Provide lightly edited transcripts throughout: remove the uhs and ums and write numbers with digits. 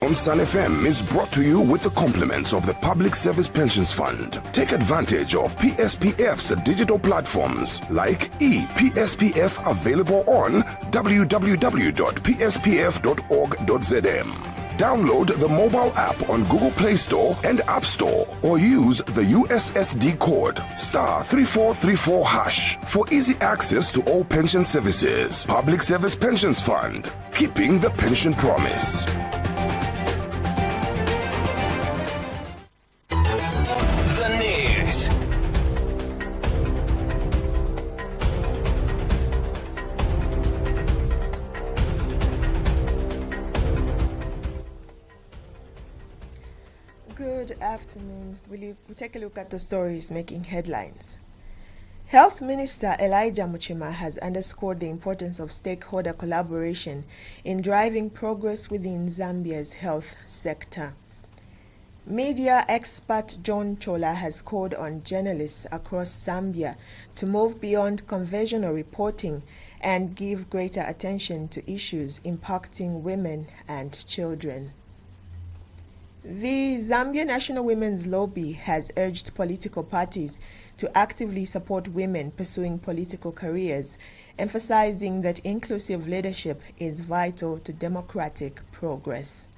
On Sun FM is brought to you with the compliments of the Public Service Pensions Fund. Take advantage of PSPF's digital platforms like ePSPF, available on www.pspf.org.zm. Download the mobile app on Google Play Store and App Store, or use the USSD code *3434# for easy access to all pension services. Public Service Pensions Fund, keeping the pension promise. Good afternoon. We take a look at the stories making headlines. Health Minister Elijah Muchima has underscored the importance of stakeholder collaboration in driving progress within Zambia's health sector. Media expert John Chola has called on journalists across Zambia to move beyond conventional reporting and give greater attention to issues impacting women and children. The Zambia National Women's Lobby has urged political parties to actively support women pursuing political careers, emphasizing that inclusive leadership is vital to democratic progress.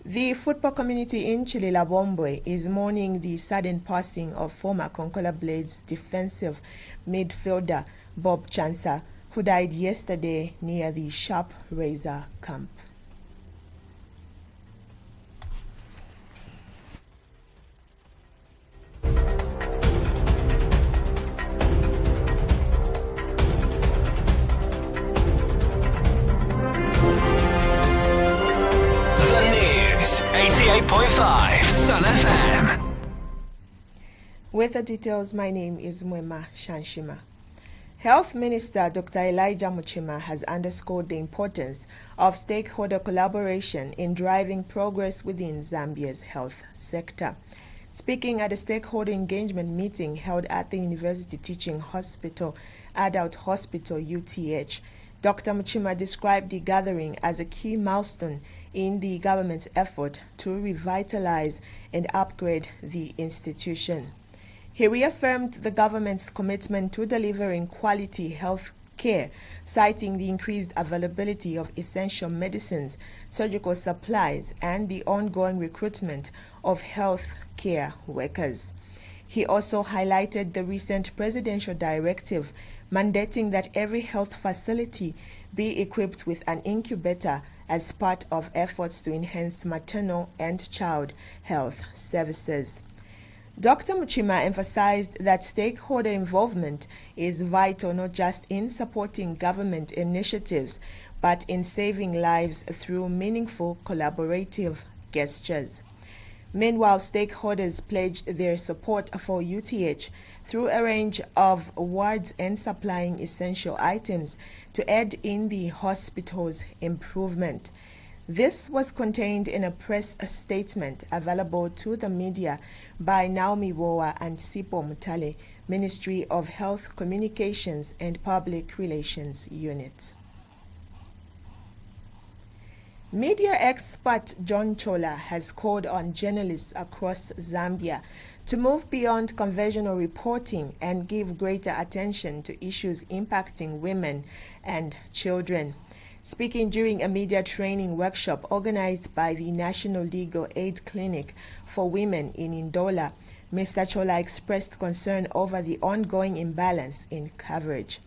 The football community in Chililabombwe is mourning the sudden passing of former Concola Blades defensive midfielder Bob Chansa, who died yesterday near the Sharp Razor camp. The news, 88.5 Sun FM. With the details, my name is Mwema Shanshima. Health Minister Dr. Elijah Muchima has underscored the importance of stakeholder collaboration in driving progress within Zambia's health sector. Speaking at a stakeholder engagement meeting held at the University Teaching Hospital, Adult Hospital UTH, Dr. Muchima described the gathering as a key milestone in the government's effort to revitalize and upgrade the institution. He reaffirmed the government's commitment to delivering quality health care, citing the increased availability of essential medicines, surgical supplies, and the ongoing recruitment of health care workers. He also highlighted the recent presidential directive mandating that every health facility be equipped with an incubator as part of efforts to enhance maternal and child health services. Dr. Muchima emphasized that stakeholder involvement is vital not just in supporting government initiatives, but in saving lives through meaningful collaborative gestures. Meanwhile, stakeholders pledged their support for UTH through a range of awards and supplying essential items to aid in the hospital's improvement. This was contained in a press statement available to the media by Naomi Woa and Sipo Mutale, Ministry of Health, Communications and Public Relations Unit. Media expert John Chola has called on journalists across Zambia to move beyond conventional reporting and give greater attention to issues impacting women and children. Speaking during a media training workshop organized by the National Legal Aid Clinic for Women in Ndola, Mr. Chola expressed concern over the ongoing imbalance in coverage.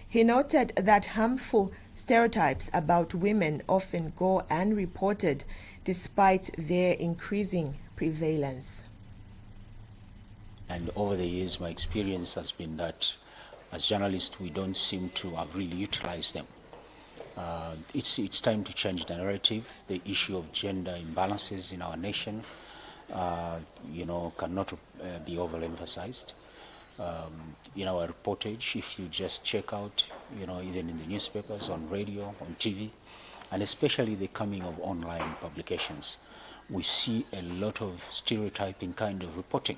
He noted that harmful stereotypes about women often go unreported despite their increasing prevalence. And over the years, my experience has been that as journalists, we don't seem to have really utilized them. It's time to change the narrative. The issue of gender imbalances in our nation, cannot be overemphasized. In our reportage, if you just check out, even in the newspapers, on radio, on TV, and especially the coming of online publications, we see a lot of stereotyping kind of reporting,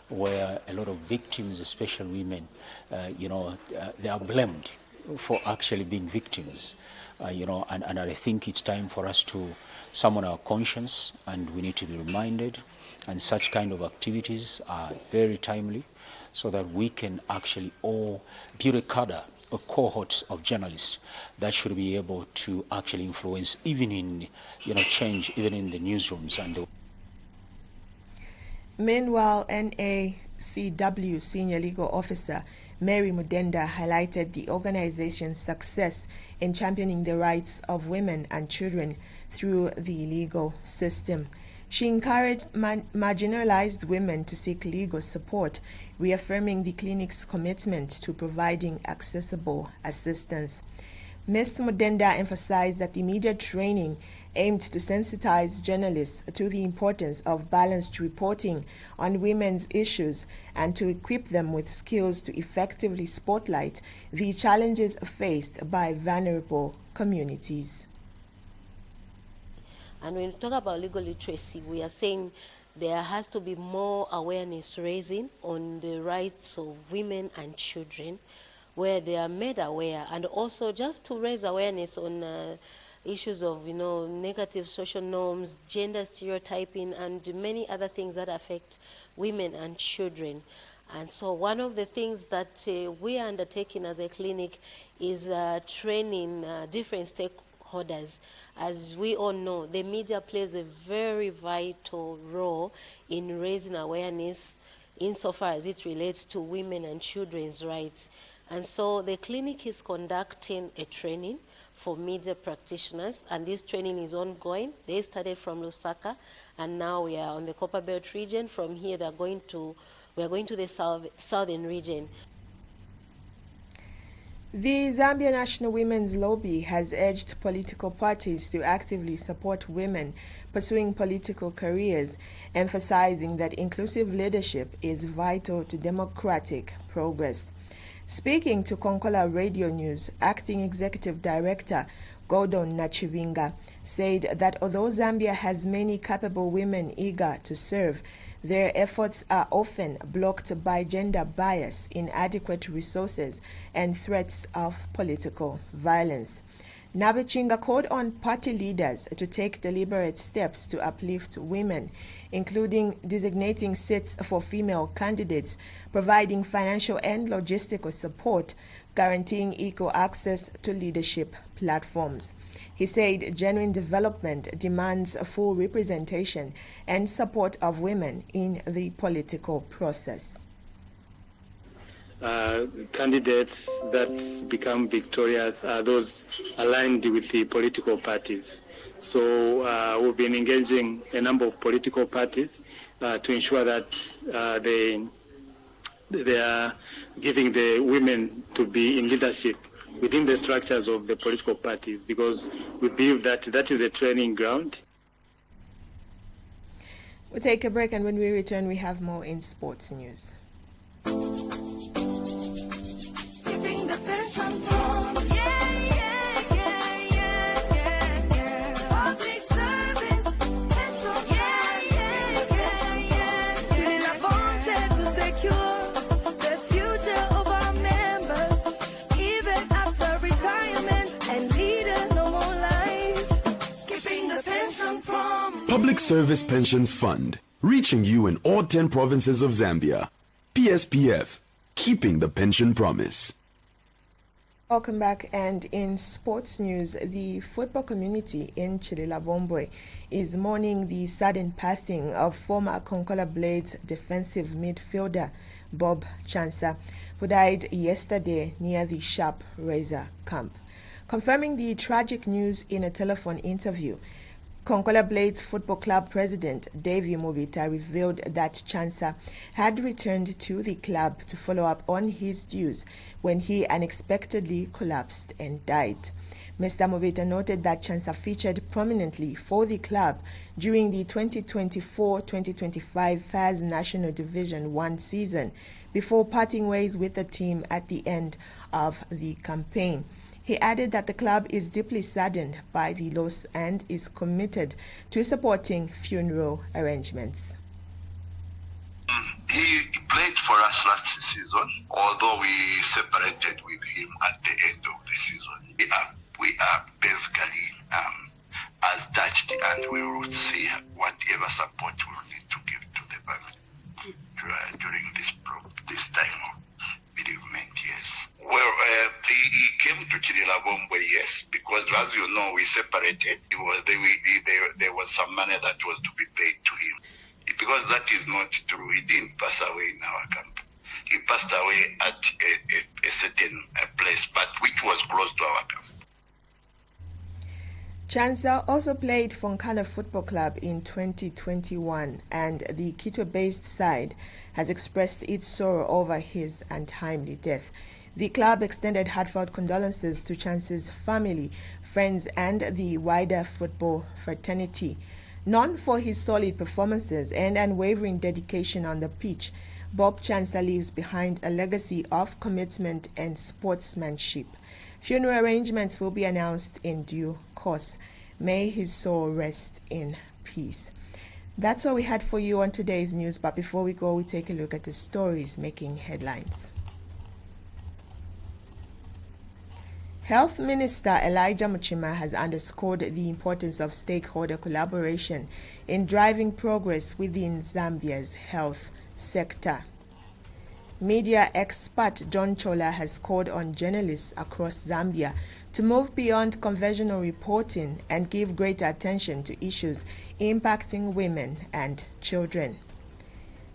where a lot of victims, especially women, they are blamed for actually being victims, and I think it's time for us to summon our conscience, and we need to be reminded, and such kind of activities are very timely, so that we can actually all build a cadre, a cohort of journalists that should be able to actually influence even in, change even in the newsrooms. And Meanwhile, NACW Senior Legal Officer Mary Mudenda highlighted the organization's success in championing the rights of women and children through the legal system. She encouraged marginalized women to seek legal support, reaffirming the clinic's commitment to providing accessible assistance. Ms. Mudenda emphasized that the media training aimed to sensitize journalists to the importance of balanced reporting on women's issues and to equip them with skills to effectively spotlight the challenges faced by vulnerable communities. And when we talk about legal literacy, we are saying there has to be more awareness raising on the rights of women and children, where they are made aware, and also just to raise awareness on issues of, negative social norms, gender stereotyping, and many other things that affect women and children. And so one of the things that we are undertaking as a clinic is training different stakeholders. As we all know, the media plays a very vital role in raising awareness insofar as it relates to women and children's rights. And so the clinic is conducting a training for media practitioners, and this training is ongoing. They started from Lusaka, and now we are on the Copperbelt region. From here, we are going to the southern region. The Zambia National Women's Lobby has urged political parties to actively support women pursuing political careers, emphasizing that inclusive leadership is vital to democratic progress. Speaking to Konkola Radio News, Acting Executive Director Gordon Nachivinga said that although Zambia has many capable women eager to serve, their efforts are often blocked by gender bias, inadequate resources, and threats of political violence. Nabichinga called on party leaders to take deliberate steps to uplift women, including designating seats for female candidates, providing financial and logistical support, guaranteeing equal access to leadership platforms. He said genuine development demands full representation and support of women in the political process. Candidates that become victorious are those aligned with the political parties. So we've been engaging a number of political parties to ensure that they are giving the women to be in leadership within the structures of the political parties, because we believe that that is a training ground. We'll take a break, and when we return, we have more in sports news. Public Service Pensions Fund, reaching you in all 10 provinces of Zambia. PSPF, keeping the pension promise. Welcome back, and in sports news, the football community in Chililabombwe is mourning the sudden passing of former Konkola Blades defensive midfielder Bob Chansa, who died yesterday near the Sharp Razor camp. Confirming the tragic news in a telephone interview, Konkola Blades Football Club President Davy Mubita revealed that Chansa had returned to the club to follow up on his dues when he unexpectedly collapsed and died. Mr. Mubita noted that Chansa featured prominently for the club during the 2024-2025 FAS National Division 1 season before parting ways with the team at the end of the campaign. He added that the club is deeply saddened by the loss and is committed to supporting funeral arrangements. He played for us last season, although we separated with him at the end of the season. We are basically as touched, and we will see whatever support we will need to give to the family during this time of bereavement, yes. Well, he came to Chililabombo, yes, because as you know, we separated. There was some money that was to be paid to him. Because that is not true. He didn't pass away in our camp. He passed away at a certain place, but which was close to our camp. Chansa also played for Nkana Football Club in 2021, and the Kitwe-based side has expressed its sorrow over his untimely death. The club extended heartfelt condolences to Chansa's family, friends, and the wider football fraternity. Known for his solid performances and unwavering dedication on the pitch, Bob Chansa leaves behind a legacy of commitment and sportsmanship. Funeral arrangements will be announced in due course. May his soul rest in peace. That's all we had for you on today's news, but before we go, we take a look at the stories making headlines. Health Minister Elijah Muchima has underscored the importance of stakeholder collaboration in driving progress within Zambia's health sector. Media expert John Chola has called on journalists across Zambia to move beyond conventional reporting and give greater attention to issues impacting women and children.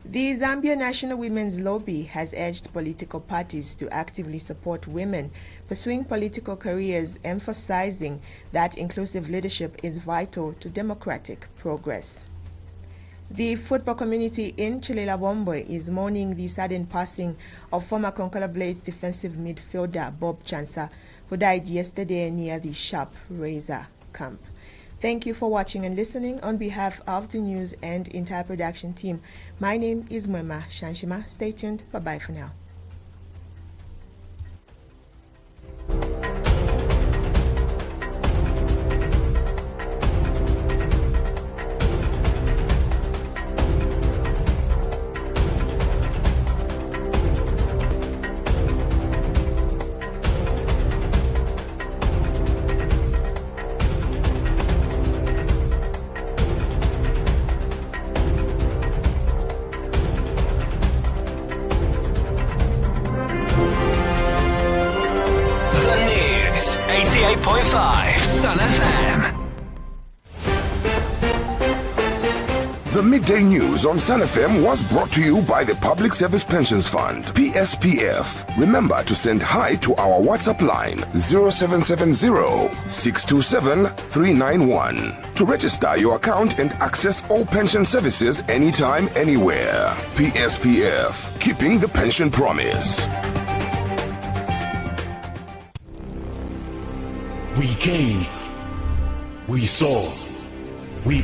The Zambia National Women's Lobby has urged political parties to actively support women pursuing political careers, emphasizing that inclusive leadership is vital to democratic progress. The football community in Chililabombo is mourning the sudden passing of former Concola Blades defensive midfielder Bob Chansa, who died yesterday near the Sharp Razor camp. Thank you for watching and listening. On behalf of the news and entire production team, my name is Mwema Shanshima. Stay tuned. Bye-bye for now. The News, 88.5 Sun FM. The Midday News on Sun FM was brought to you by the Public Service Pensions Fund, PSPF. Remember to send hi to our WhatsApp line 0770-627-391 to register your account and access all pension services anytime, anywhere. PSPF, keeping the pension promise. We came, we saw, we